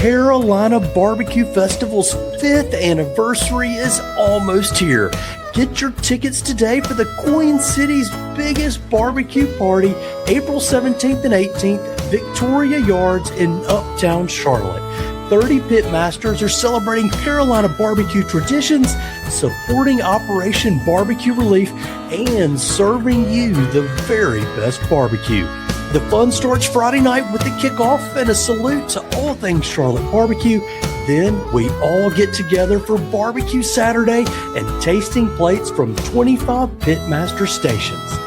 Carolina BBQ Festival's 5th anniversary is almost here. Get your tickets today for the Queen City's biggest barbecue party, April 17th and 18th, Victoria Yards in Uptown Charlotte. 30 pitmasters are celebrating Carolina barbecue traditions, supporting Operation Barbecue Relief, and serving you the very best barbecue. The fun starts Friday night with the kickoff and a salute to all things Charlotte barbecue. Then we all get together for Barbecue Saturday and tasting plates from 25 pitmaster stations.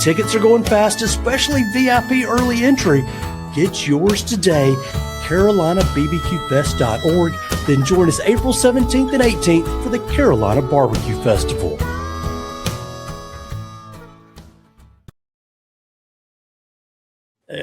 Tickets are going fast, especially VIP early entry. Get yours today, CarolinaBBQFest.org. Then join us April 17th and 18th for the Carolina Barbecue Festival.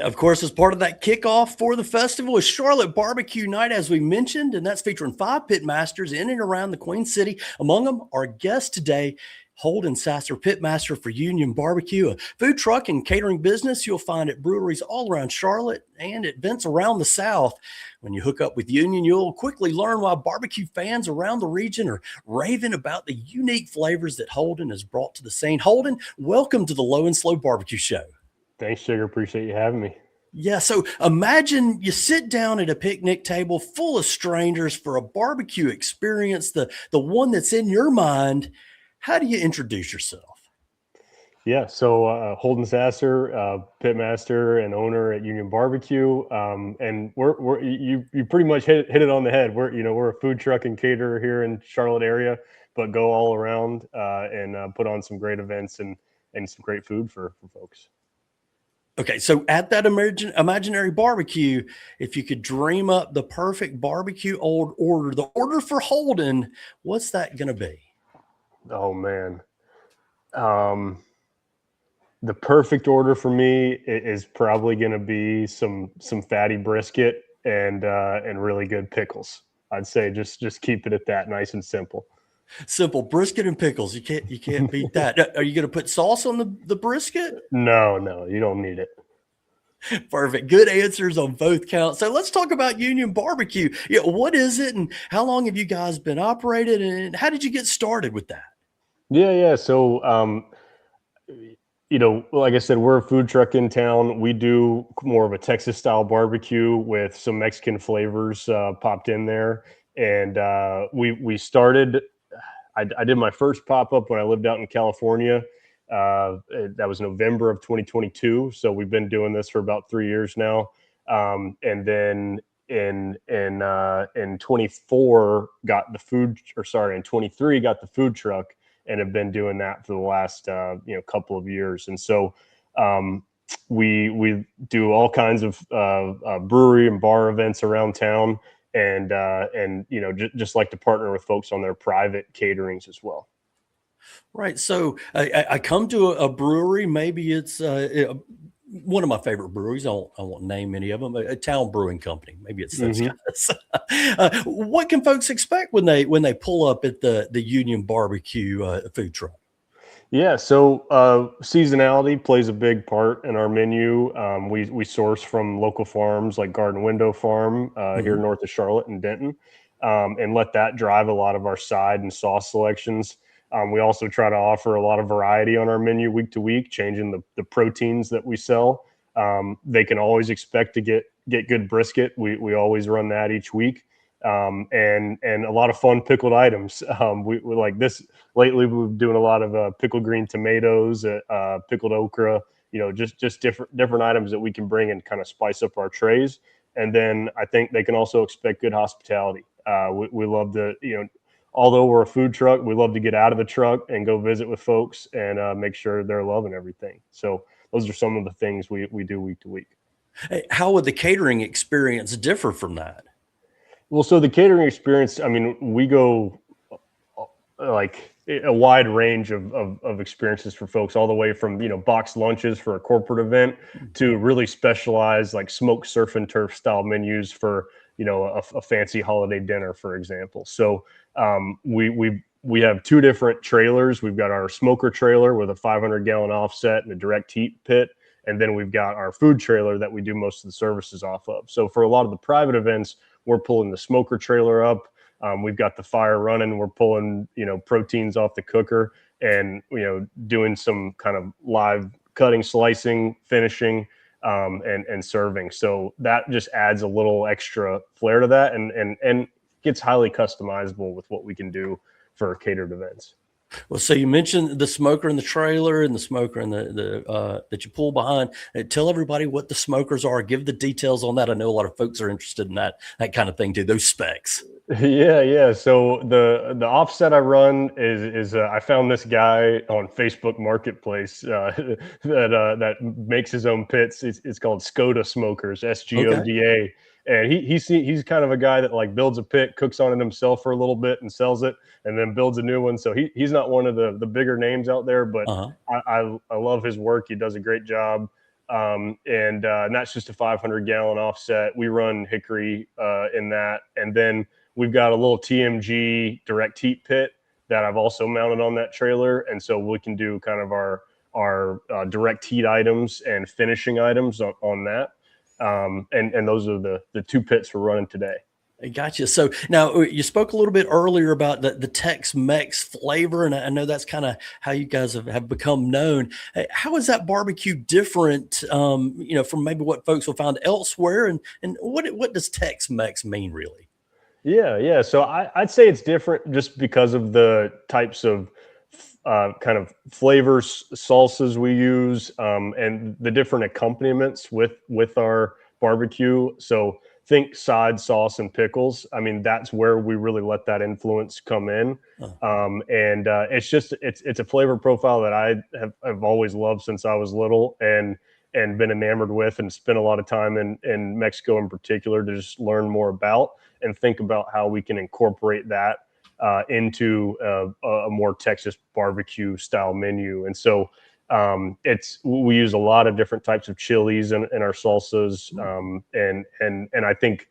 Of course, as part of that kickoff for the festival is Charlotte BBQ Night, as we mentioned, and that's featuring 5 pitmasters in and around the Queen City. Among them, our guest today, Holden Sasser, pitmaster for Union Barbecue, a food truck and catering business you'll find at breweries all around Charlotte and at events around the South. When you hook up with Union, you'll quickly learn why barbecue fans around the region are raving about the unique flavors that Holden has brought to the scene. Holden, welcome to the Low and Slow Barbecue Show. Thanks, Chigger. Appreciate you having me. Yeah, so imagine you sit down at a picnic table full of strangers for a barbecue experience, the one that's in your mind. How do you introduce yourself? Yeah, so Holden Sasser, pitmaster and owner at Union Barbecue, and you pretty much hit it on the head. We're a food truck and caterer here in Charlotte area, but go all around and put on some great events and some great food for folks. Okay, so at that imaginary barbecue, if you could dream up the perfect barbecue order, the order for Holden, what's that going to be? Oh man, the perfect order for me is probably going to be some fatty brisket and really good pickles. I'd say just keep it at that, nice and simple. Simple brisket and pickles. You can't beat that. Are you going to put sauce on the brisket? No, you don't need it. Perfect. Good answers on both counts. So let's talk about Union Barbecue. Yeah, what is it, and how long have you guys been operated, and how did you get started with that? Yeah. So, like I said, we're a food truck in town. We do more of a Texas style barbecue with some Mexican flavors popped in there, and we started. I did my first pop-up when I lived out in California. That was November of 2022. So we've been doing this for about 3 years now. And then in 24 got the in 23 got the food truck and have been doing that for the last, couple of years. And so we do all kinds of brewery and bar events around town. And just like to partner with folks on their private caterings as well. Right. So I come to a brewery. Maybe it's one of my favorite breweries. I won't name any of them. A town brewing company. Maybe it's those guys. What can folks expect when they pull up at the Union Barbecue food truck? Yeah, so seasonality plays a big part in our menu. We source from local farms like Garden Window Farm here north of Charlotte and Denton, and let that drive a lot of our side and sauce selections. We also try to offer a lot of variety on our menu week to week, changing the proteins that we sell. They can always expect to get good brisket. We always run that each week. And a lot of fun pickled items. We like this lately. We've been doing a lot of pickled green tomatoes, pickled okra. Just different items that we can bring and kind of spice up our trays. And then I think they can also expect good hospitality. We love to, although we're a food truck, we love to get out of the truck and go visit with folks and make sure they're loving everything. So those are some of the things we do week to week. Hey, how would the catering experience differ from that? Well, so the catering experience, we go like a wide range of experiences for folks, all the way from, boxed lunches for a corporate event to really specialized like smoked surf and turf style menus for, a fancy holiday dinner, for example. So we have 2 different trailers. We've got our smoker trailer with a 500-gallon offset and a direct heat pit. And then we've got our food trailer that we do most of the services off of. So for a lot of the private events, we're pulling the smoker trailer up. We've got the fire running. We're pulling, proteins off the cooker and, doing some kind of live cutting, slicing, finishing, and serving. So that just adds a little extra flair to that and gets highly customizable with what we can do for catered events. Well, so you mentioned the smoker in the trailer and the smoker in the that you pull behind. Tell everybody what the smokers are. Give the details on that. I know a lot of folks are interested in that kind of thing too. Those specs. Yeah. So the offset I run is I found this guy on Facebook Marketplace that makes his own pits. It's called Skoda Smokers, SGODA. Okay. And he's kind of a guy that like builds a pit, cooks on it himself for a little bit and sells it, and then builds a new one. So he's not one of the bigger names out there, but I love his work. He does a great job. And that's just a 500-gallon offset. We run hickory in that, and then we've got a little TMG direct heat pit that I've also mounted on that trailer, and so we can do kind of our direct heat items and finishing items on that. And those are the two pits we're running today. Gotcha. So now you spoke a little bit earlier about the Tex-Mex flavor, and I know that's kind of how you guys have become known. How is that barbecue different, from maybe what folks will find elsewhere? And what does Tex-Mex mean really? Yeah. So I'd say it's different just because of the types of kind of flavors, salsas we use, and the different accompaniments with our barbecue. So think side sauce and pickles. I mean, that's where we really let that influence come in. And it's a flavor profile that I've always loved since I was little and been enamored with, and spent a lot of time in Mexico in particular to just learn more about and think about how we can incorporate that into a more Texas barbecue style menu. And so we use a lot of different types of chilies in our salsas. And I think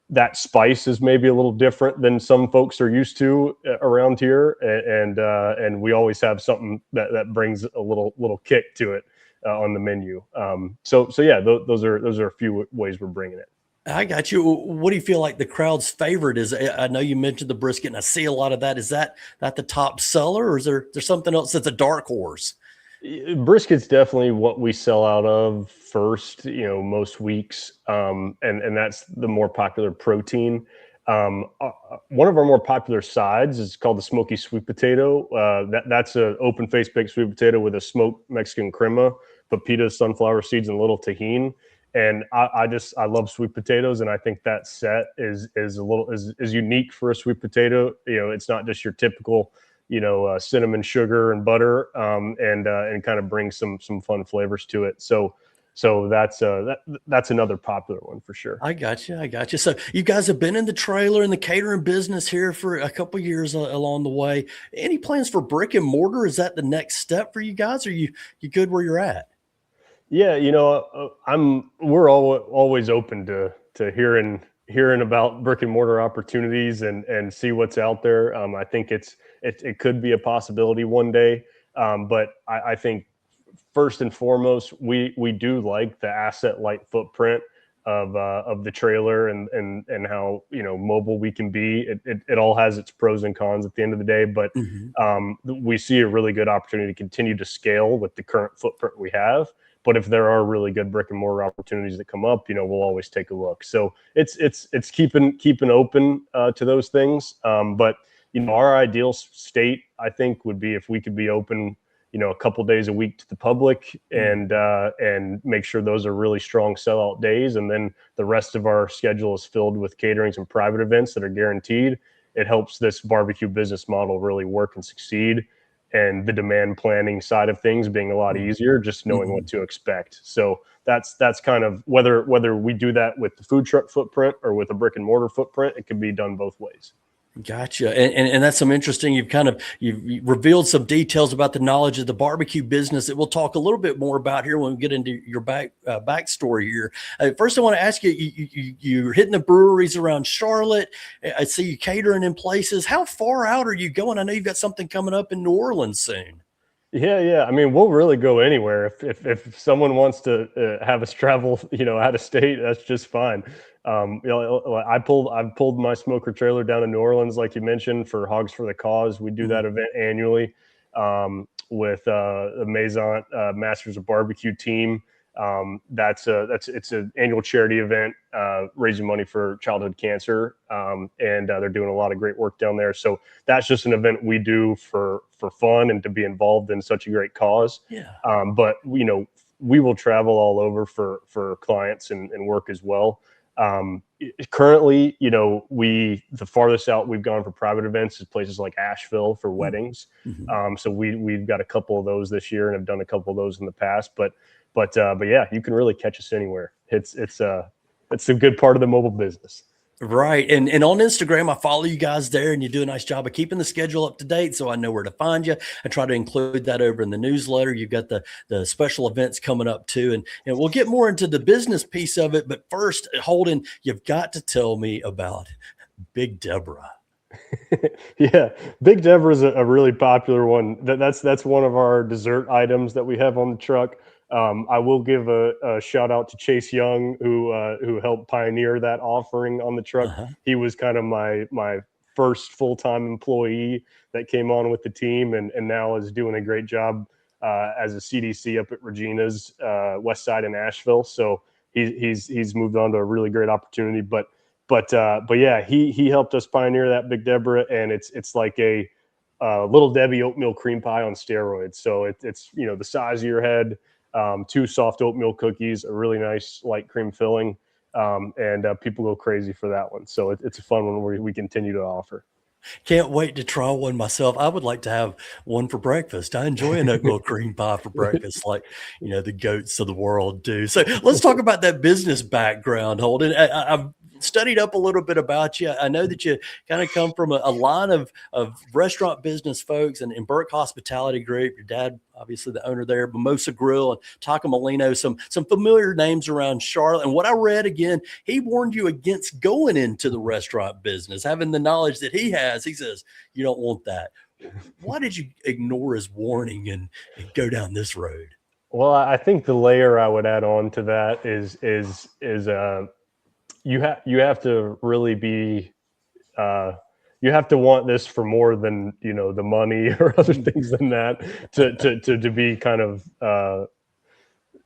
that spice is maybe a little different than some folks are used to around here. And we always have something that brings a little kick to it on the menu. So yeah, those are a few ways we're bringing it. I got you. What do you feel like the crowd's favorite is? I know you mentioned the brisket, and I see a lot of that. Is that the top seller, or is there something else that's a dark horse? Brisket's definitely what we sell out of first, most weeks. And that's the more popular protein. One of our more popular sides is called the smoky sweet potato. That's an open face baked sweet potato with a smoked Mexican crema, pepitas, sunflower seeds, and a little tahini. And I love sweet potatoes, and I think that set is unique for a sweet potato. It's not just your typical, cinnamon, sugar, and butter, and kind of bring some fun flavors to it. So that's another popular one for sure. I got you. So you guys have been in the trailer and the catering business here for a couple of years along the way. Any plans for brick and mortar? Is that the next step for you guys? Or you good where you're at? Yeah, we're always open to hearing about brick and mortar opportunities and see what's out there. I think it could be a possibility one day. But I think first and foremost, we do like the asset light footprint of the trailer and how mobile we can be. It all has its pros and cons at the end of the day, but we see a really good opportunity to continue to scale with the current footprint we have. But if there are really good brick and mortar opportunities that come up, we'll always take a look. So it's keeping open to those things. But our ideal state, I think, would be if we could be open, a couple days a week to the public and make sure those are really strong sellout days. And then the rest of our schedule is filled with caterings and private events that are guaranteed. It helps this barbecue business model really work and succeed. And the demand planning side of things being a lot easier, just knowing what to expect. So that's kind of whether we do that with the food truck footprint or with a brick and mortar footprint, it can be done both ways. Gotcha. And that's some interesting, you've revealed some details about the knowledge of the barbecue business that we'll talk a little bit more about here when we get into your backstory here. First, I want to ask you're hitting the breweries around Charlotte. I see you catering in places. How far out are you going? I know you've got something coming up in New Orleans soon. Yeah. I mean, we'll really go anywhere. If someone wants to have us travel, out of state, that's just fine. I've pulled my smoker trailer down in New Orleans, like you mentioned, for Hogs for the Cause. We do that event annually with the Maison Masters of Barbecue team. It's an annual charity event raising money for childhood cancer, and they're doing a lot of great work down there. So that's just an event we do for fun and to be involved in such a great cause. Yeah. But we will travel all over for clients and work as well. Currently, the farthest out we've gone for private events is places like Asheville for weddings. So we've got a couple of those this year and have done a couple of those in the past, but yeah, you can really catch us anywhere. It's a good part of the mobile business. Right. And on Instagram, I follow you guys there, and you do a nice job of keeping the schedule up to date, so I know where to find you. I try to include that over in the newsletter. You've got the special events coming up too. And we'll get more into the business piece of it. But first, Holden, you've got to tell me about Big DEBORAH. Yeah, Big DEBORAH is a really popular one. That's one of our dessert items that we have on the truck. I will give a shout out to Chase Young, who helped pioneer that offering on the truck. He was kind of my first full-time employee that came on with the team, and now is doing a great job as a CDC up at Regina's West Side in Asheville. So he's moved on to a really great opportunity. But yeah, he helped us pioneer that Big DEBORAH, and it's like a Little Debbie oatmeal cream pie on steroids. So it's the size of your head. 2 soft oatmeal cookies, a really nice light cream filling, and people go crazy for that one. So it's a fun one we continue to offer. Can't wait to try one myself. I would like to have one for breakfast. I enjoy an oatmeal cream pie for breakfast, like the goats of the world do. So let's talk about that business background, Holden. I've studied up a little bit about you. I know that you kind of come from a line of restaurant business folks and Burke Hospitality Group. Your dad, obviously the owner there, Mimosa Grill and Taco Molino, some familiar names around Charlotte. And what I read, again, he warned you against going into the restaurant business, having the knowledge that he has. He says, you don't want that. Why did you ignore his warning and go down this road? Well, I think the layer I would add on to that is you have to really be you have to want this for more than the money or other things than that to be kind of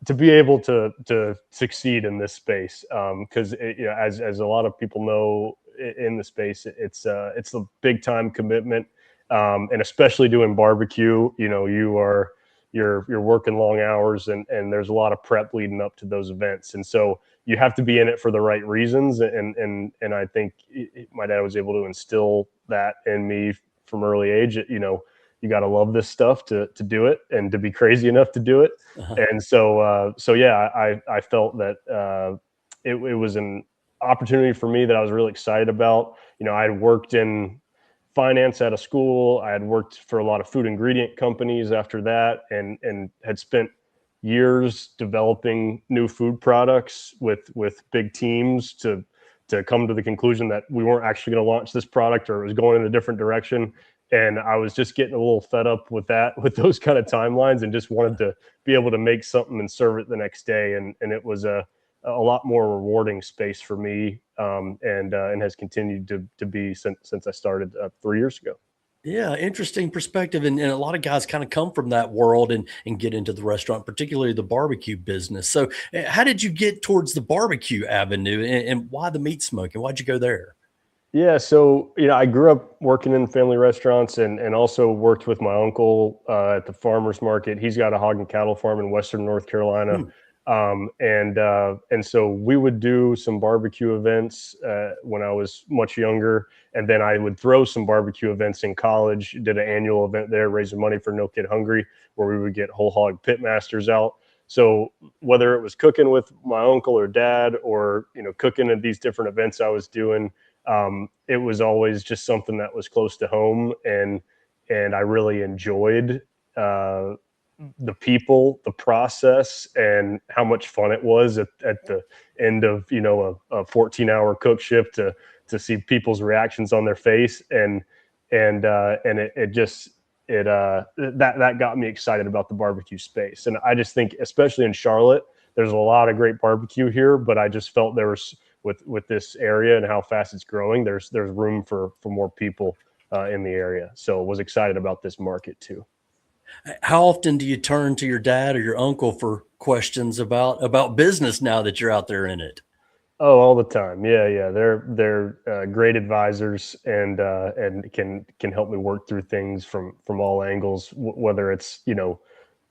to be able to succeed in this space, because as a lot of people know in the space, it's a big time commitment, and especially doing barbecue, you're working long hours, and there's a lot of prep leading up to those events, and so you have to be in it for the right reasons. And I think my dad was able to instill that in me from early age. You got to love this stuff to do it, and to be crazy enough to do it. And so yeah, I felt that it was an opportunity for me that I was really excited about. I had worked in finance out of school. I had worked for a lot of food ingredient companies after that, and had spent years developing new food products with big teams to come to the conclusion that we weren't actually going to launch this product, or it was going in a different direction. And I was just getting a little fed up with those kind of timelines, and just wanted to be able to make something and serve it the next day. And it was a lot more rewarding space for me, and has continued to be since I started 3 years ago. Yeah, interesting perspective. And a lot of guys kind of come from that world and get into the restaurant, particularly the barbecue business. So how did you get towards the barbecue avenue, and why the meat smoking? Why'd you go there? Yeah, so I grew up working in family restaurants, and also worked with my uncle at the farmers market. He's got a hog and cattle farm in Western North Carolina. And so we would do some barbecue events when I was much younger, and then I would throw some barbecue events in college. Did an annual event there, raising money for No Kid Hungry, where we would get whole hog pitmasters out. So whether it was cooking with my uncle or dad, or cooking at these different events I was doing, it was always just something that was close to home, and I really enjoyed the people, the process, and how much fun it was at the end of a 14-hour cook shift to see people's reactions on their face, and it that got me excited about the barbecue space. And I just think, especially in Charlotte, there's a lot of great barbecue here, but I just felt there was with this area and how fast it's growing, there's room for more people in the area. So was excited about this market too. How often do you turn to your dad or your uncle for questions about business now that you're out there in it? Oh, all the time. Yeah. They're great advisors and can help me work through things from all angles, whether it's,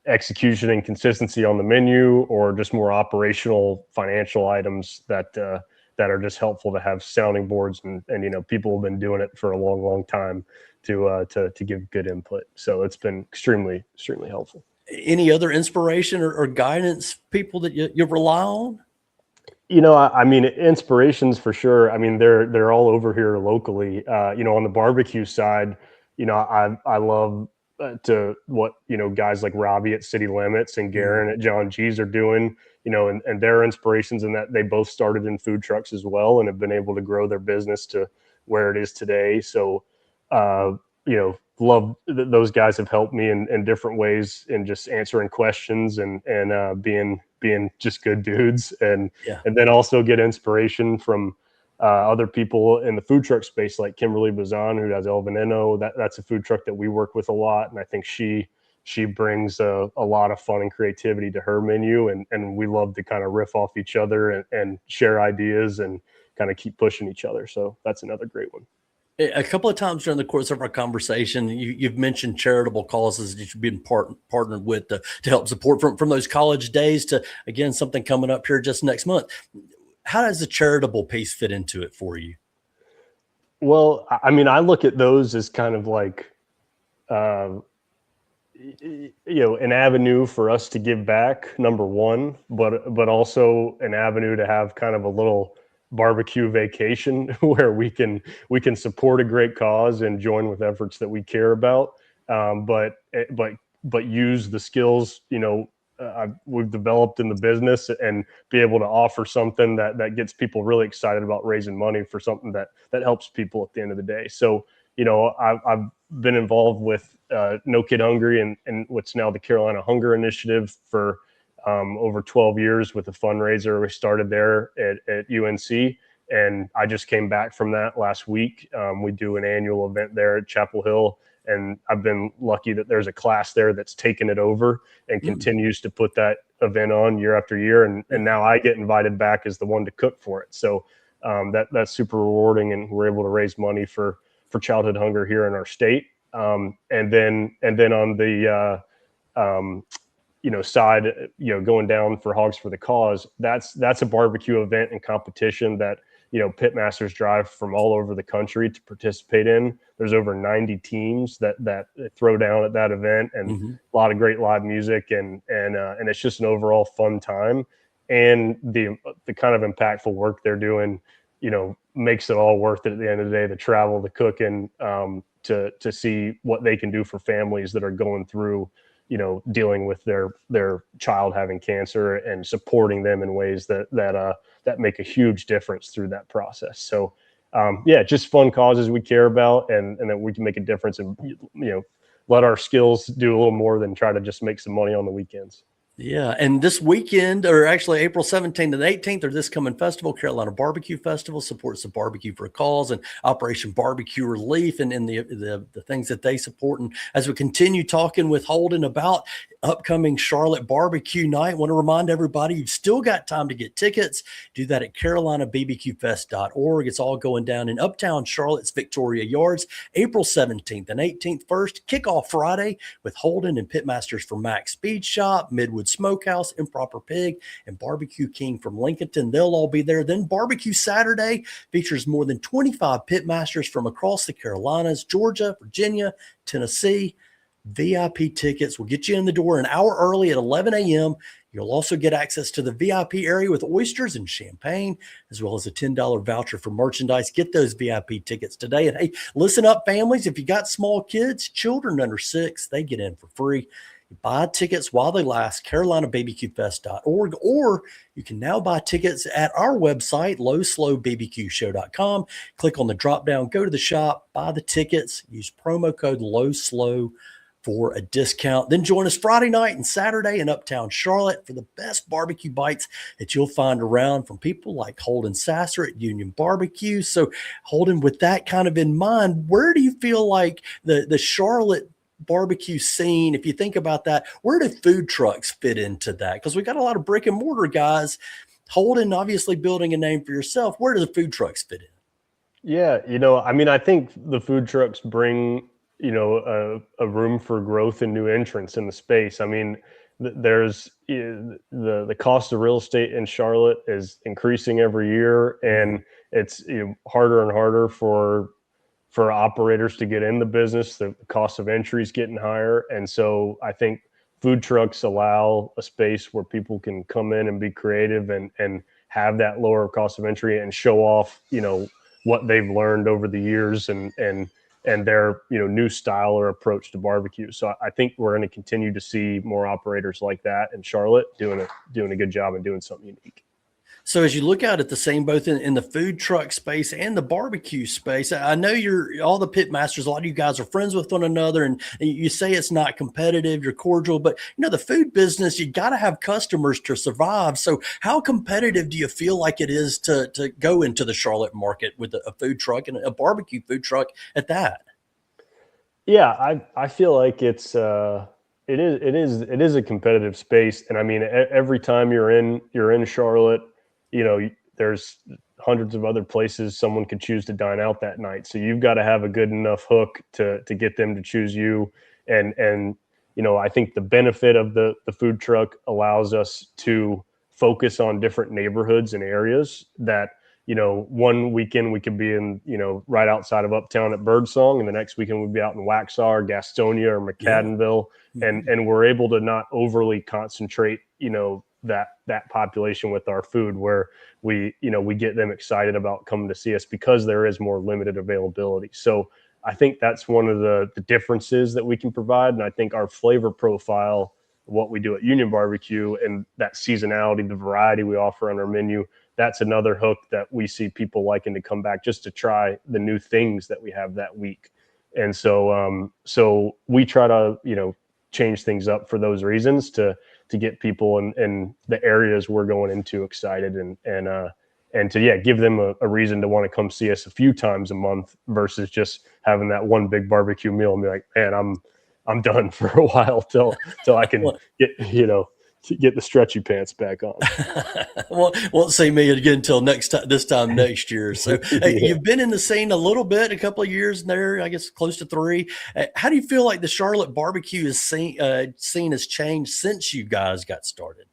execution and consistency on the menu or just more operational financial items that are just helpful to have sounding boards and people have been doing it for a long time to give good input. So it's been extremely helpful. Any other inspiration or guidance people that you rely on? I mean, inspirations for sure. I mean, they're all over here locally. On the barbecue side, I love to what guys like Robbie at City Limits and Garen at John G's are doing. And their inspirations in that they both started in food trucks as well and have been able to grow their business to where it is today. So, love those guys have helped me in different ways in just answering questions and being just good dudes and then also get inspiration from other people in the food truck space like Kimberly Bazan, who does El Veneno. That's a food truck that we work with a lot, and I think she brings a lot of fun and creativity to her menu, and we love to kind of riff off each other and share ideas and kind of keep pushing each other. So that's another great one. A couple of times during the course of our conversation, you've mentioned charitable causes that you've been partnered with to help support from those college days to, again, something coming up here just next month. How does the charitable piece fit into it for you? Well, I mean, I look at those as kind of like, an avenue for us to give back, number one, but also an avenue to have kind of a little barbecue vacation where we can support a great cause and join with efforts that we care about, but use the skills we've developed in the business and be able to offer something that gets people really excited about raising money for something that helps people at the end of the day. So I've been involved with No Kid Hungry and what's now the Carolina Hunger Initiative for over 12 years with a fundraiser we started there at UNC. And I just came back from that last week. We do an annual event there at Chapel Hill. And I've been lucky that there's a class there that's taken it over and continues to put that event on year after year. And now I get invited back as the one to cook for it. So that's super rewarding. And we're able to raise money for childhood hunger here in our state. And then on the, side, going down for Hogs for the Cause, that's a barbecue event and competition that, pitmasters drive from all over the country to participate in. There's over 90 teams that throw down at that event and a lot of great live music and it's just an overall fun time. And the kind of impactful work they're doing, makes it all worth it at the end of the day, the travel, the cooking, to see what they can do for families that are going through, dealing with their child having cancer and supporting them in ways that make a huge difference through that process. So, just fun causes we care about and that we can make a difference and, let our skills do a little more than try to just make some money on the weekends. Yeah. And this weekend, or actually April 17th and 18th, or this coming festival, Carolina BBQ Festival supports the Barbecue for a Cause and Operation Barbecue Relief and the things that they support. And as we continue talking with Holden about upcoming Charlotte BBQ Night, I want to remind everybody you've still got time to get tickets. Do that at CarolinaBBQFest.org. It's all going down in Uptown Charlotte's Victoria Yards, April 17th and 18th. First, kickoff Friday with Holden and Pitmasters from Max Speed Shop, Midwood Smokehouse, Improper Pig, and Barbecue King from Lincolnton. They'll all be there. Then Barbecue Saturday features more than 25 pitmasters from across the Carolinas, Georgia, Virginia, Tennessee. VIP tickets will get you in the door an hour early at 11 a.m. You'll also get access to the VIP area with oysters and champagne, as well as a $10 voucher for merchandise. Get those VIP tickets today. And hey, listen up, families. If you got small kids, children under 6, they get in for free. Buy tickets while they last, CarolinaBBQFest.org, or you can now buy tickets at our website, lowslowbbqshow.com. Click on the drop down, go to the shop, buy the tickets, use promo code LOWSLOW for a discount. Then join us Friday night and Saturday in Uptown Charlotte for the best barbecue bites that you'll find around from people like Holden Sasser at Union Barbecue. So Holden, with that kind of in mind, where do you feel like the Charlotte barbecue scene, if you think about that, where do food trucks fit into that? Because we got a lot of brick and mortar guys. Holden, obviously building a name for yourself. Where do the food trucks fit in? Yeah, I mean, I think the food trucks bring, a room for growth and new entrants in the space. I mean, there's the cost of real estate in Charlotte is increasing every year, and it's harder and harder for operators to get in the business. The cost of entry is getting higher, and so I think food trucks allow a space where people can come in and be creative and have that lower cost of entry and show off, what they've learned over the years and their new style or approach to barbecue. So I think we're going to continue to see more operators like that in Charlotte doing a good job and doing something unique. So as you look out at the same, both in the food truck space and the barbecue space, I know you're all the pit masters. A lot of you guys are friends with one another, and you say it's not competitive, you're cordial, but the food business, you got to have customers to survive. So how competitive do you feel like it is to go into the Charlotte market with a food truck and a barbecue food truck at that? Yeah, I feel like it is a competitive space. And I mean, every time you're in Charlotte, there's hundreds of other places someone could choose to dine out that night. So you've got to have a good enough hook to get them to choose you. And I think the benefit of the food truck allows us to focus on different neighborhoods and areas that, one weekend we could be in, right outside of Uptown at Birdsong, and the next weekend we'd be out in Waxhaw or Gastonia or McAdenville. Yeah. And we're able to not overly concentrate, that population with our food, where we get them excited about coming to see us because there is more limited availability. So I think that's one of the differences that we can provide. And I think our flavor profile, what we do at Union Barbecue, and that seasonality, the variety we offer on our menu, that's another hook that we see people liking to come back just to try the new things that we have that week. And so we try to, change things up for those reasons to get people in the areas we're going into excited and to give them a reason to want to come see us a few times a month versus just having that one big barbecue meal and be like, man, I'm done for a while till I can get the stretchy pants back on. Well, won't see me again until this time next year. So hey, you've been in the scene a little bit, a couple of years there, I guess close to 3. How do you feel like the Charlotte barbecue scene has changed since you guys got started?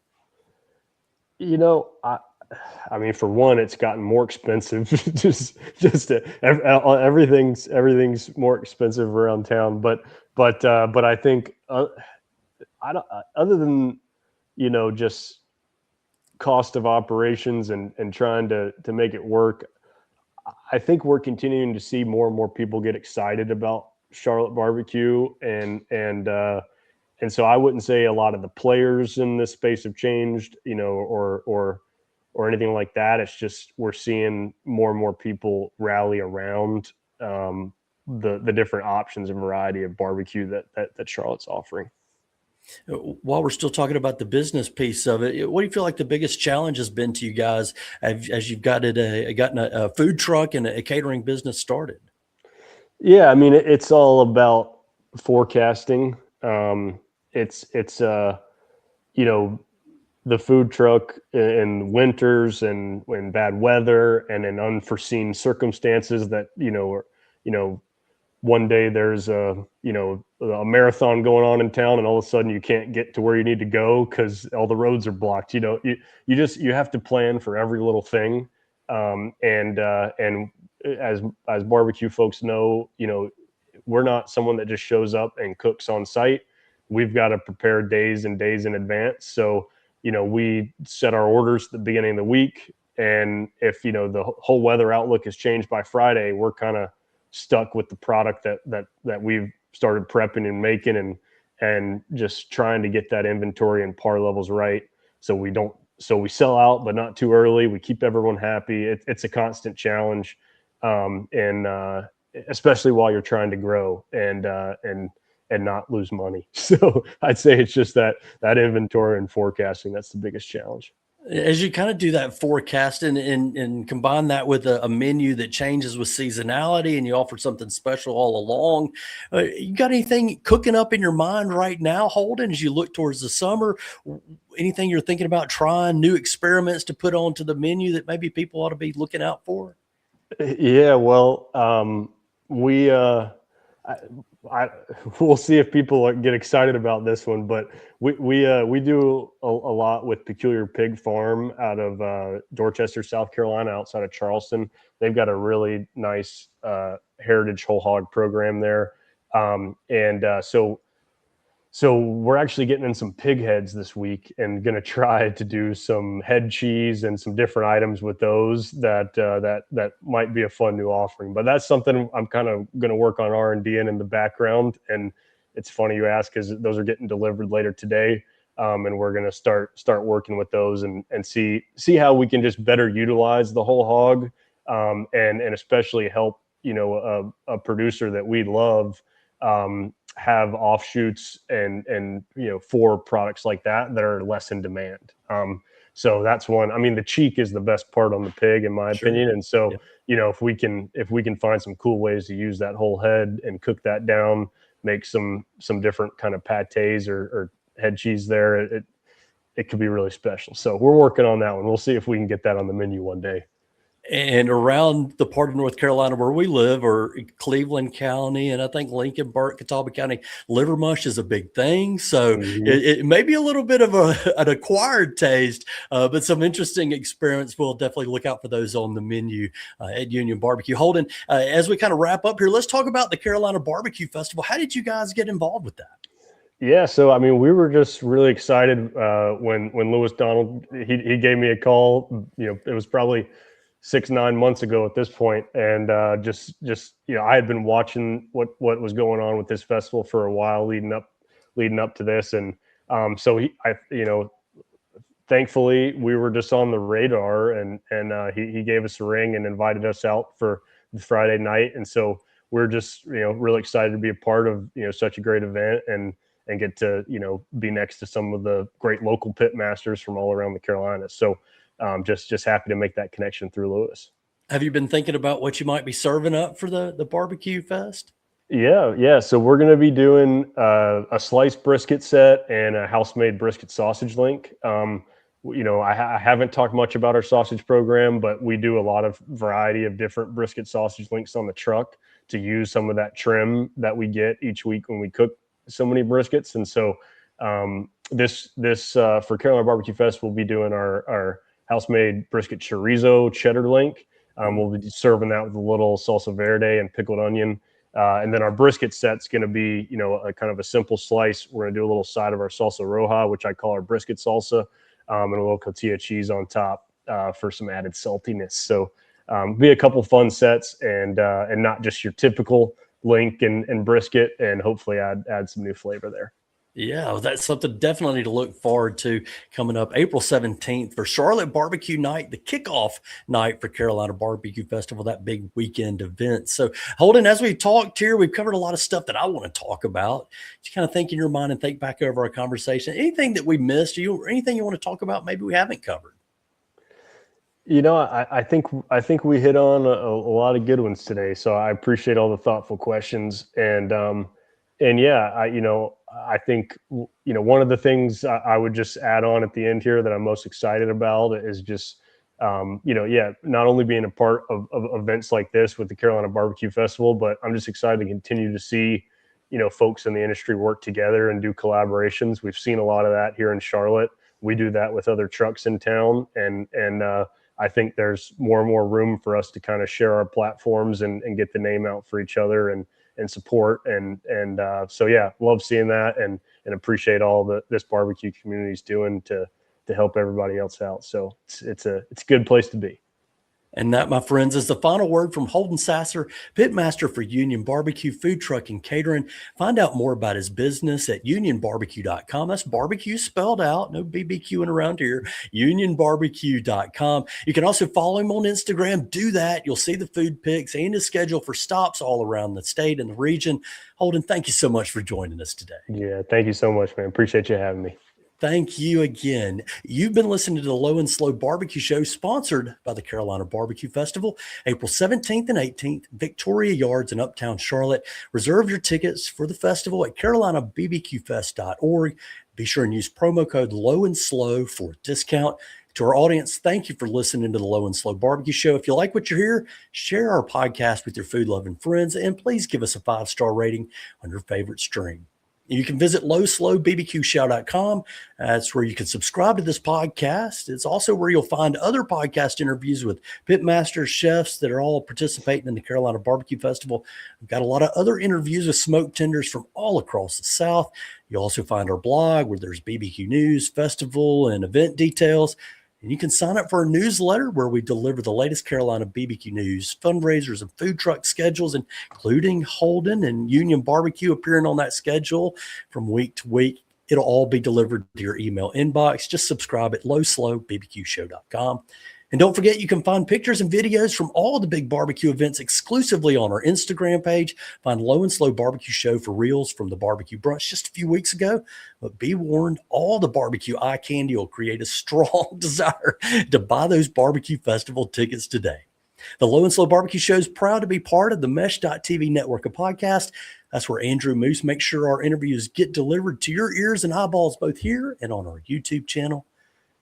I mean, for one, it's gotten more expensive. Everything's more expensive around town. But I think other than just cost of operations and trying to make it work, I think we're continuing to see more and more people get excited about Charlotte barbecue, and so I wouldn't say a lot of the players in this space have changed, or anything like that. It's just we're seeing more and more people rally around the different options and variety of barbecue that Charlotte's offering. While we're still talking about the business piece of it, what do you feel like the biggest challenge has been to you guys as you've gotten a food truck and a catering business started? Yeah, I mean, it's all about forecasting. It's the food truck in winters and when bad weather and in unforeseen circumstances that one day there's a marathon going on in town, and all of a sudden you can't get to where you need to go because all the roads are blocked. You have to plan for every little thing. And as barbecue folks know, we're not someone that just shows up and cooks on site. We've got to prepare days and days in advance. So, we set our orders at the beginning of the week. And if, the whole weather outlook has changed by Friday, we're kind of stuck with the product that we've started prepping and making and just trying to get that inventory and par levels right. So we sell out, but not too early. We keep everyone happy. It's a constant challenge. And especially while you're trying to grow and and not lose money. So I'd say it's just that inventory and forecasting that's the biggest challenge. As you kind of do that forecasting and combine that with a menu that changes with seasonality, and you offer something special all along, you got anything cooking up in your mind right now, Holden, as you look towards the summer? Anything you're thinking about trying, new experiments to put onto the menu that maybe people ought to be looking out for? Yeah, well, we we'll see if people get excited about this one, but we do a lot with Peculiar Pig Farm out of Dorchester, South Carolina, outside of Charleston. They've got a really nice heritage whole hog program there, so we're actually getting in some pig heads this week and going to try to do some head cheese and some different items with those that might be a fun new offering. But that's something I'm kind of going to work on R&D in the background. And it's funny you ask, because those are getting delivered later today. And we're going to start working with those and see how we can just better utilize the whole hog, and especially help, a producer that we love have offshoots and for products like that are less in demand. So that's one. I mean, the cheek is the best part on the pig, in my opinion. And so, if we can find some cool ways to use that whole head and cook that down, make some different kind of pâtés or head cheese there, it could be really special. So we're working on that one. We'll see if we can get that on the menu one day. And around the part of North Carolina where we live, or Cleveland County, and I think Lincoln, Burke, Catawba County, liver mush is a big thing. So it may be a little bit of an acquired taste, but some interesting experiments. We'll definitely look out for those on the menu at Union Barbecue. Holden, as we kind of wrap up here, let's talk about the Carolina BBQ Festival. How did you guys get involved with that? Yeah, so I mean, we were just really excited when Lewis Donald he gave me a call. It was probably 6-9 months ago at this point, and just I had been watching what was going on with this festival for a while leading up to this, and so thankfully we were just on the radar, and he gave us a ring and invited us out for the Friday night, and so we're just really excited to be a part of such a great event and get to be next to some of the great local pit masters from all around the Carolinas. So just happy to make that connection through Lewis. Have you been thinking about what you might be serving up for the barbecue fest? Yeah. So we're going to be doing a sliced brisket set and a house-made brisket sausage link. I haven't talked much about our sausage program, but we do a lot of variety of different brisket sausage links on the truck to use some of that trim that we get each week when we cook so many briskets. And so this for Carolina Barbecue Fest, we'll be doing our house-made brisket chorizo cheddar link. We'll be serving that with a little salsa verde and pickled onion. And then our brisket set's going to be, a kind of a simple slice. We're going to do a little side of our salsa roja, which I call our brisket salsa, and a little cotija cheese on top for some added saltiness. So be a couple fun sets and not just your typical link and brisket, and hopefully add some new flavor there. Yeah, well, that's something definitely to look forward to coming up April 17th for Charlotte BBQ Night, the kickoff night for Carolina Barbecue Festival, that big weekend event. So, Holden, as we talked here, we've covered a lot of stuff that I want to talk about. Just kind of think in your mind and think back over our conversation. Anything that we missed, or anything you want to talk about maybe we haven't covered? I think we hit on a lot of good ones today. So I appreciate all the thoughtful questions. And yeah, I think, one of the things I would just add on at the end here that I'm most excited about is just, not only being a part of events like this with the Carolina Barbecue Festival, but I'm just excited to continue to see, folks in the industry work together and do collaborations. We've seen a lot of that here in Charlotte. We do that with other trucks in town. And I think there's more and more room for us to kind of share our platforms and get the name out for each other and support. So yeah, love seeing that and appreciate all this barbecue community is doing to help everybody else out. So it's a good place to be. And that, my friends, is the final word from Holden Sasser, pitmaster for Union Barbecue Food Truck and Catering. Find out more about his business at unionbarbecue.com. That's barbecue spelled out, no BBQing around here, unionbarbecue.com. You can also follow him on Instagram. Do that. You'll see the food pics and his schedule for stops all around the state and the region. Holden, thank you so much for joining us today. Yeah, thank you so much, man. Appreciate you having me. Thank you again. You've been listening to the Low and Slow Barbecue Show, sponsored by the Carolina BBQ Festival, April 17th and 18th, Victoria Yards in Uptown Charlotte. Reserve your tickets for the festival at carolinabbqfest.org. Be sure and use promo code Low and Slow for a discount. To our audience, thank you for listening to the Low and Slow Barbecue Show. If you like what you hear, share our podcast with your food-loving friends, and please give us a 5-star rating on your favorite stream. You can visit lowslowbbqshow.com. That's where you can subscribe to this podcast. It's also where you'll find other podcast interviews with pitmasters, chefs that are all participating in the Carolina Barbecue Festival. We've got a lot of other interviews with smoke tenders from all across the South. You'll also find our blog where there's BBQ news, festival, and event details. And you can sign up for our newsletter where we deliver the latest Carolina BBQ news, fundraisers, and food truck schedules, including Holden and Union Barbecue appearing on that schedule from week to week. It'll all be delivered to your email inbox. Just subscribe at lowslowbbqshow.com. And don't forget, you can find pictures and videos from all the big barbecue events exclusively on our Instagram page. Find Low and Slow Barbecue Show for reels from the barbecue brunch just a few weeks ago. But be warned, all the barbecue eye candy will create a strong desire to buy those barbecue festival tickets today. The Low and Slow Barbecue Show is proud to be part of the Mesh.tv network of podcasts. That's where Andrew Moose makes sure our interviews get delivered to your ears and eyeballs, both here and on our YouTube channel.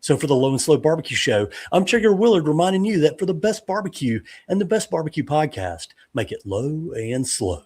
So for the Low and Slow Barbecue Show, I'm Chigger Willard, reminding you that for the best barbecue and the best barbecue podcast, make it low and slow.